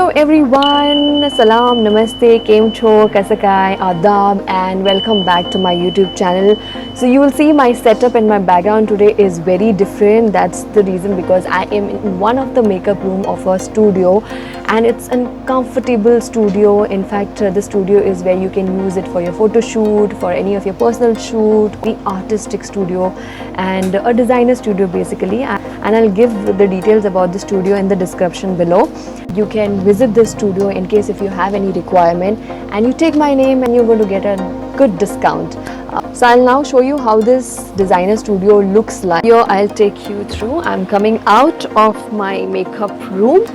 Hello everyone, salam, namaste, kem cho, kasakai, adab, and welcome back to my YouTube channel. So you will see my setup and my background today is very different. That's the reason because I am in one of the makeup room of a studio, and it's a comfortable studio. In fact, the studio is where you can use it for your photo shoot, for any of your personal shoot, the artistic studio and a designer studio basically. And I'll give the details about the studio in the description below. You can visit this studio in case if you have any requirement, and you take my name and you're going to get a good discount. So I'll now show you how this designer studio looks like. Here I'll take you through. I'm coming out of my makeup room,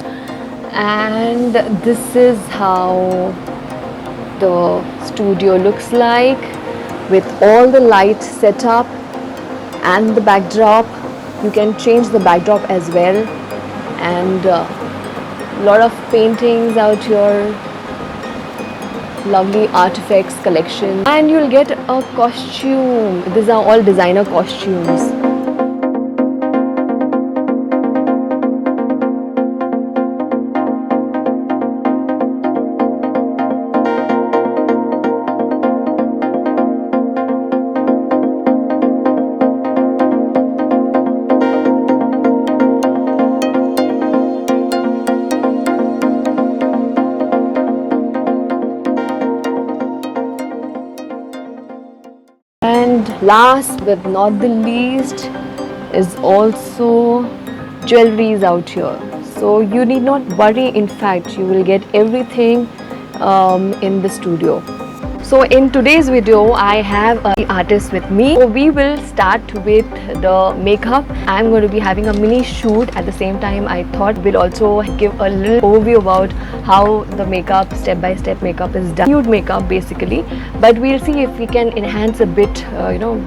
and this is how the studio looks like with all the lights set up and the backdrop. You can change the backdrop as well, and lot of paintings out here, lovely artifacts collection, and you'll get a costume. These are all designer costumes. And last but not the least is also jewelries out here. So you need not worry. In fact, you will get everything in the studio. So in today's video, I have an artist with me. So we will start with the makeup. I'm going to be having a mini shoot. At the same time, I thought we'll also give a little overview about how the makeup, step-by-step makeup is done. Nude makeup basically, but we'll see if we can enhance a bit,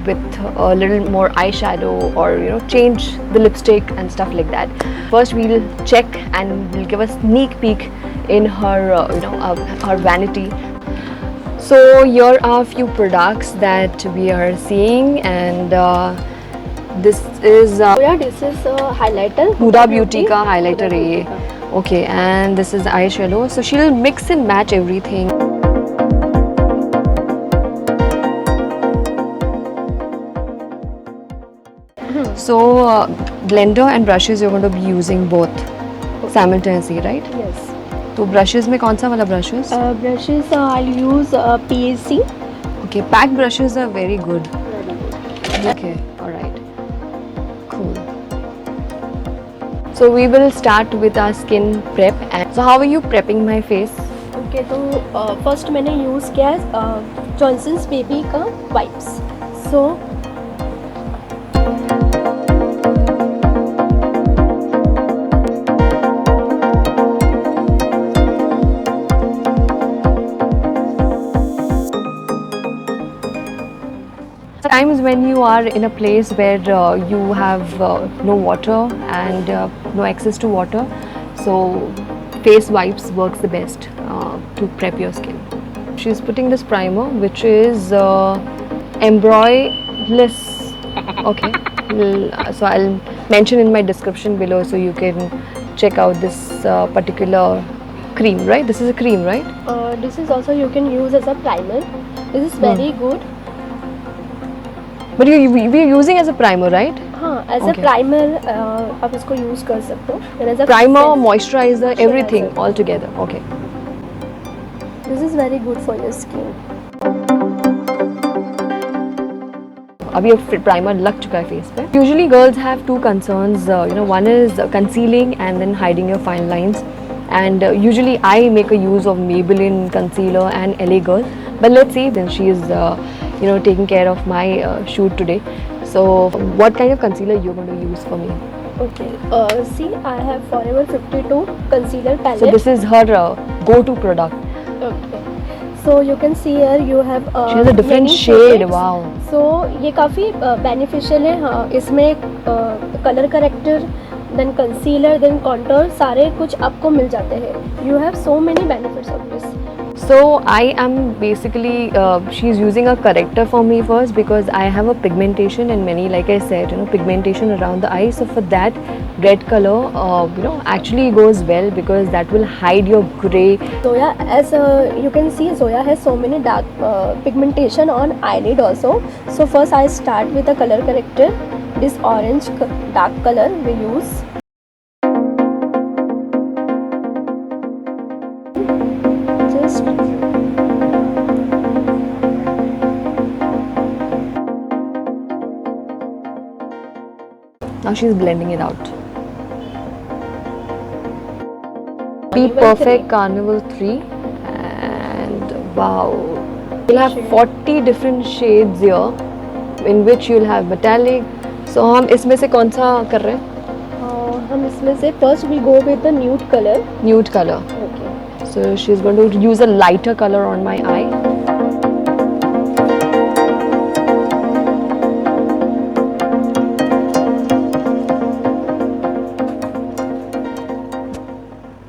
with a little more eyeshadow, or change the lipstick and stuff like that. First, we'll check and we'll give a sneak peek in her, her vanity. So here are a few products that we are seeing, and this is highlighter. Huda Beauty का highlighter है ये. Okay, and this is eyeshadow. So she'll mix and match everything. So blender and brushes you're going to be using both simultaneously, right? Yes. तो brushes में कौन सा वाला brushes? Brushes I'll use PAC. Okay, packed brushes are very good. Very good. Okay, all right, cool. So we will start with our skin prep. And so how are you prepping my face? Okay, तो first मैंने use किया है Johnson's Baby का wipes. So times when you are in a place where you have no water and no access to water, so face wipes works the best to prep your skin. She's putting this primer which is embroiless. Okay, so I'll mention in my description below so you can check out this particular cream, right? This is a cream, right? this is also you can use as a primer. This is very good. But we're using as a primer, right? हाँ, as a primer आप इसको use कर सकते हो. And as a primer, moisturizer, everything all together. Okay. This is very good for your skin. अभी अब primer लग चुका है face पे. Usually girls have two concerns. One is concealing and then hiding your fine lines. And usually I make a use of Maybelline concealer and LA Girl. But let's see, then she is taking care of my shoot today. So what kind of concealer you're going to use for me? Okay, see, I have Forever 52 concealer palette. So this is her go-to product. Okay, so you can see here you have she has a different shade. Shades. Wow. So ये काफ़ी beneficial है. हाँ, इसमें color corrector, then concealer, then contour, सारे कुछ आपको मिल जाते हैं. You have so many benefits of this. So I am basically she's using a corrector for me first because I have a pigmentation and many, like I said, pigmentation around the eye. So for that, red color actually goes well because that will hide your gray. Zoya, as you can see, Zoya has so many dark pigmentation on eyelid also. So first I start with a color corrector. This orange dark color we use. Just now she's blending it out. Be Carnival Perfect 3. Carnival 3, and wow, you'll have 40 different shades here in which you'll have metallic. So हम इसमें से कौन सा कर रहे हैं? हम इसमें से first we go with the nude color. Nude color. Okay. So she's going to use a lighter color on my eye.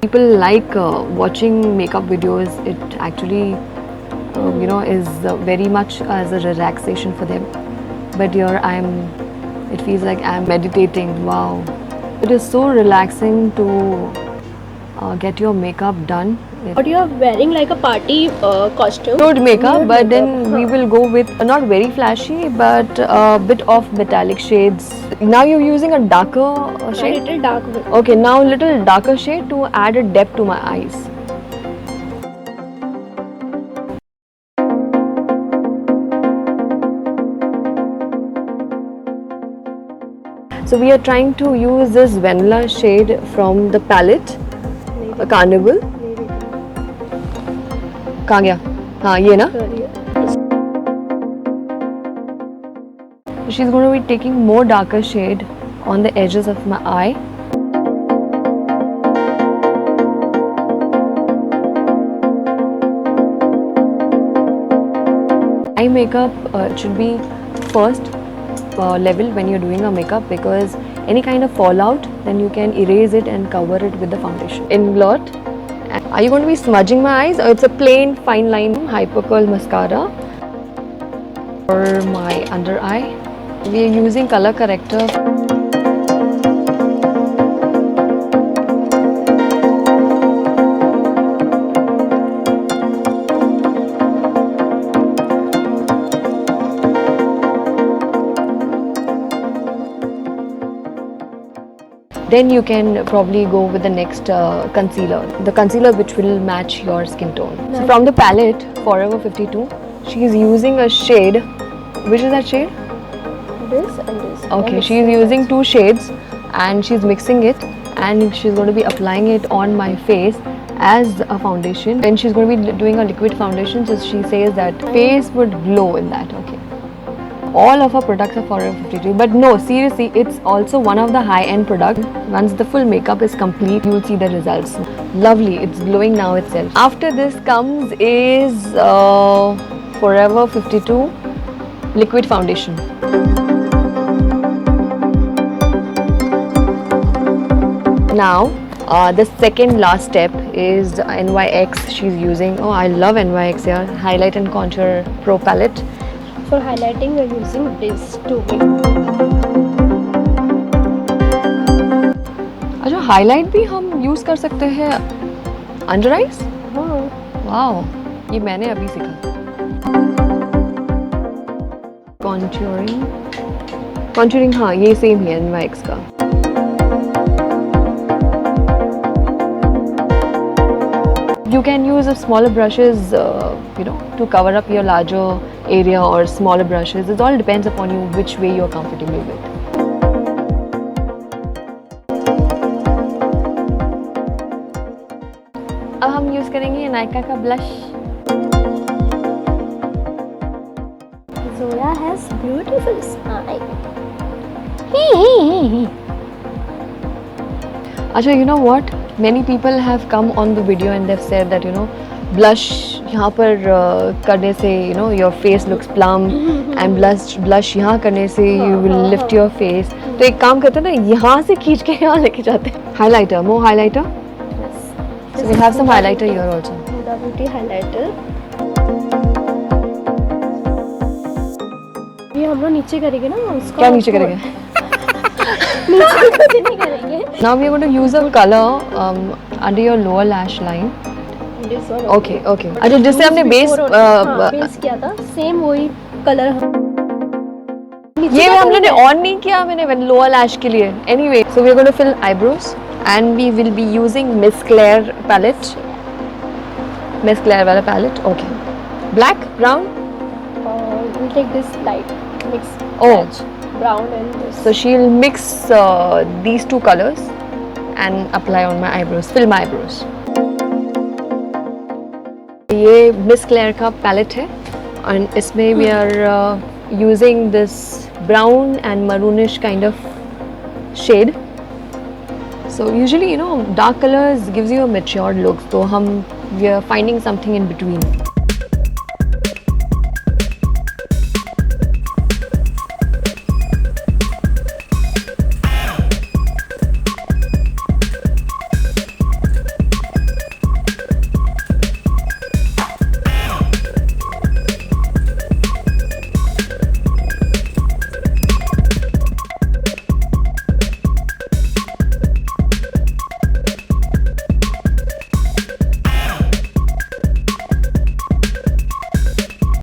People like watching makeup videos. It actually is very much as a relaxation for them. But here it feels like I'm meditating. Wow, it is so relaxing to get your makeup done. But you are wearing like a party costume. Nude makeup, Nude but makeup, then we will go with not very flashy, but a bit of metallic shades. Now you're using a darker A shade. little dark. Okay, now little darker shade to add a depth to my eyes. So we are trying to use this vanilla shade from the palette Carnival. कहाँ गया? हाँ ये ना? She's going to be taking more darker shade on the edges of my eye. Eye makeup should be first level when you're doing a makeup, because any kind of fallout, then you can erase it and cover it with the foundation. In blot. Are you going to be smudging my eyes, or it's a plain fine line hypercurl mascara for my under eye? We are using color corrector. Then you can probably go with the next concealer. The concealer which will match your skin tone. So from the palette Forever 52, she is using a shade. Which is that shade? This and this. Okay, she is using two shades and she's mixing it, and she's going to be applying it on my face as a foundation. And she's going to be doing a liquid foundation, so she says that face would glow in that. Okay. All of our products are Forever 52, but no, seriously, it's also one of the high-end products. Once the full makeup is complete, you will see the results. Lovely, it's glowing now itself. After this comes is Forever 52 liquid foundation. Now, the second last step is NYX. She's using, oh, I love NYX here, Highlight and Contour Pro Palette. For highlighting, we're using this too. अच्छा, highlight भी हम use कर सकते हैं under eyes? हाँ. Wow, ये मैंने अभी सीखा. Contouring हाँ, ये same ही है NYX का. You can use smaller brushes, to cover up your larger area, or smaller brushes. It all depends upon you which way you're comfortable with. अब हम यूज करेंगे नायका का blush. Zoya has beautiful smile. अच्छा, you know what? Many people have come on the video and they've said that blush यहाँ पर करने से your face looks plump, and blush यहाँ करने से you will lift your face. तो एक काम करते हैं ना, यहाँ से खींच के यहाँ लेके जाते हैं. Highlighter, more highlighter. Yes. So we'll have some highlighter here also. Huda Beauty highlighter. ये हम लोग नीचे करेंगे ना उसका. क्या नीचे करेंगे? नीचे कुछ नहीं करेंगे. Now we are going to use a color under your lower lash line. This one. Okay, okay. अच्छा जिससे हमने बेस बेस किया था सेम वही कलर. ये हम लोगों ने ऑन नहीं किया मैंने लोअर लैश के लिए. Anyway, so we are going to fill eyebrows and we will be using Miss Claire palette. Miss Claire वाला palette. Okay. Black, brown. We'll take this light mix. Oh. Brown and this. So she'll mix these two colors and apply on my eyebrows. Fill my eyebrows. ये Miss Claire का palette है and इसमें we are using this brown and maroonish kind of shade. So usually dark colors gives you a matured look. So we are finding something in between.